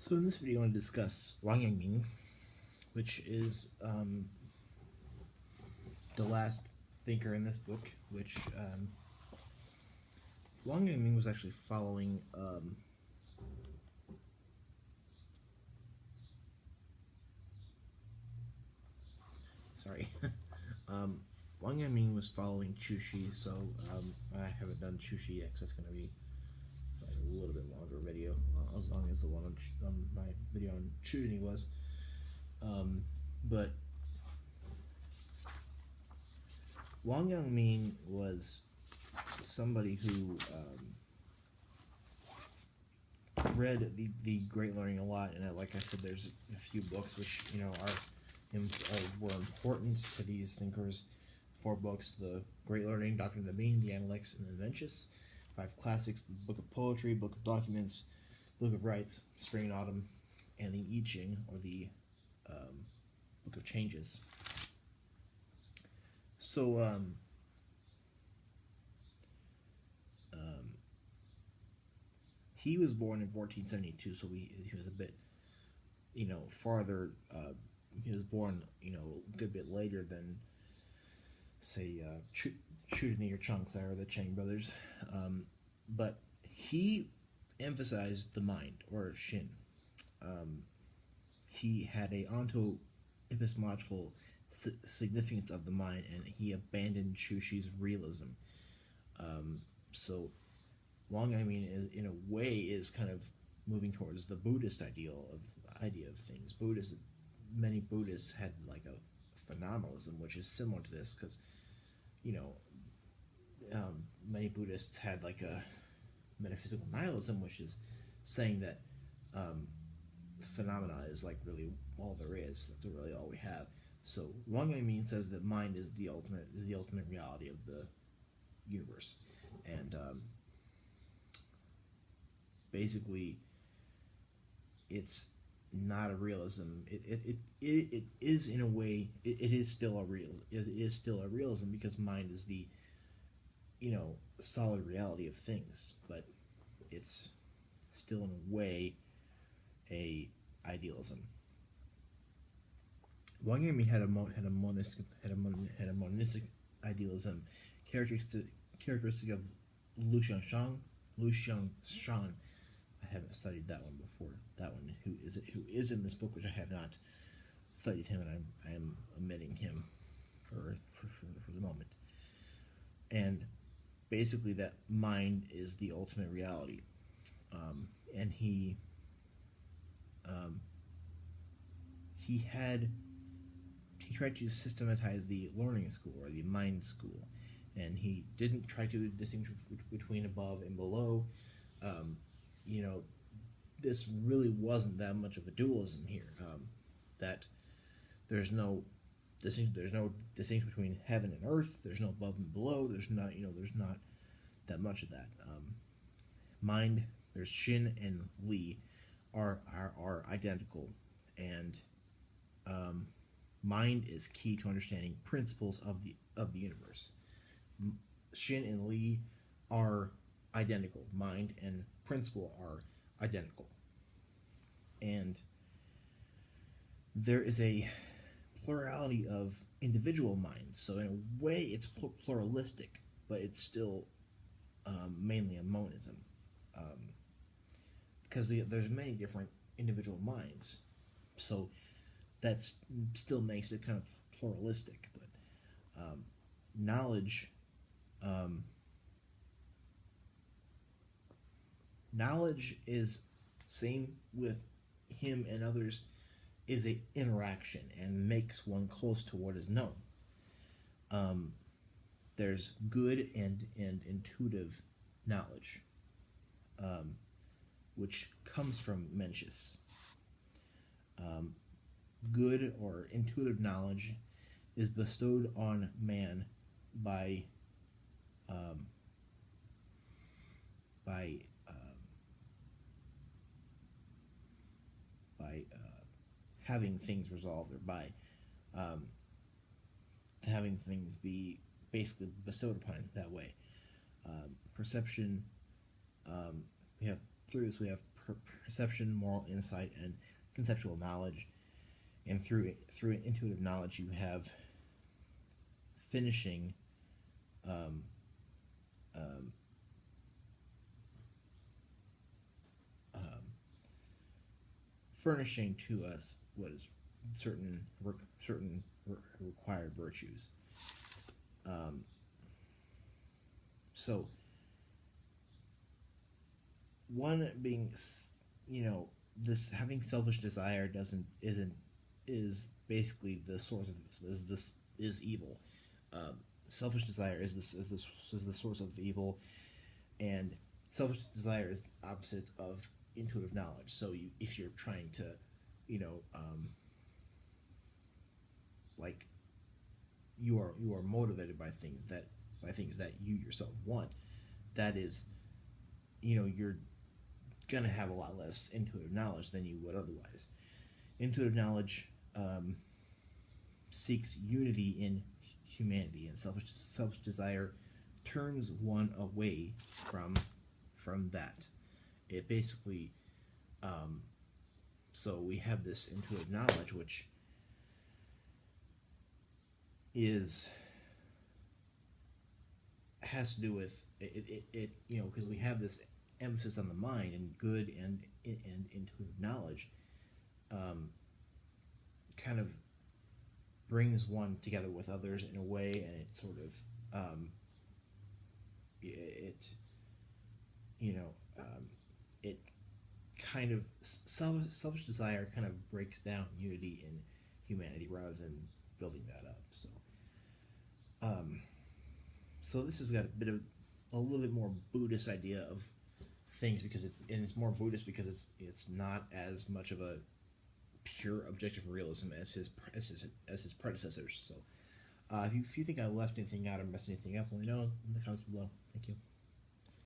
So in this video, I want to discuss Wang-Yangming, which is the last thinker in this book. Which Wang-Yangming was actually following. Wang-Yangming was following Chushi, so I haven't done Chushi yet, so it's going to be like a little bit longer video, as long as the one on my video on Chushi was. But Wang-Yangming was somebody who read the Great Learning a lot, and like I said, there's a few books which were important to these thinkers. 4 books: the Great Learning, Doctrine of the Being, the Analects, and the Adventures. 5 classics: the Book of Poetry, Book of Documents, Book of Rites, Spring and Autumn, and the I Ching, or the Book of Changes. So he was born in 1472, so he was a bit, farther. He was born, a good bit later than, say, Chudini or Changsha or the Chang brothers. But he emphasized the mind, or Shin. He had a onto-epistemological significance of the mind, and he abandoned Chushi's realism. So Wang-Yangming is, in a way, is kind of moving towards the Buddhist idea of things. Many Buddhists had like a phenomenalism, which is similar to this, because many Buddhists had like a metaphysical nihilism, which is saying that phenomena is like really all there is, that's really all we have. So Wang-Yangming says that mind is the ultimate reality of the universe, and basically it's not a realism. It is, in a way, it is still a realism, because mind is the solid reality of things, but it's still, in a way, a idealism. Wang-Yangming had a monistic idealism, characteristic of Lu Xiangshan. I haven't studied that one before. That one, who is in this book, which I have not studied him, and I am omitting him for the moment. And basically, that mind is the ultimate reality, and he tried to systematize the learning school, or the mind school, and he didn't try to distinguish between above and below. This really wasn't that much of a dualism here. That there's no distinction between heaven and earth. There's no above and below. There's not that much of that. Mind, there's Shin and Li, are identical, and mind is key to understanding principles of the universe. Shin and Li are identical. Mind and principle are identical, and there is a plurality of individual minds. So in a way, it's pluralistic, but it's still mainly a monism, because there's many different individual minds. So that still makes it kind of pluralistic. But knowledge is, same with him and others, is a interaction and makes one close to what is known. There's good and intuitive knowledge, which comes from Mencius. Good or intuitive knowledge is bestowed on man by having things resolved, or by having things be basically bestowed upon that way. Perception. We have perception, moral insight, and conceptual knowledge. And through intuitive knowledge, you have finishing um, um, um, furnishing to us what is certain required virtues. Um, so one being, this having selfish desire doesn't isn't is basically the source of this is evil. Selfish desire is the source of evil, and selfish desire is the opposite of intuitive knowledge. So if you're trying to, you know, like you are motivated by things that you yourself want, that is, you're gonna have a lot less intuitive knowledge than you would otherwise. Intuitive knowledge seeks unity in humanity, and selfish desire turns one away from that. It basically, so we have this intuitive knowledge, which has to do with it, because we have this emphasis on the mind and good and intuitive knowledge, kind of brings one together with others in a way, and it sort of it it kind of selfish desire kind of breaks down unity in humanity rather than building that up. So this has got a little bit more Buddhist idea of things, and it's more Buddhist because it's not as much of a pure objective realism as his predecessors. So if you think I left anything out or messed anything up, let me know in the comments below. Thank you.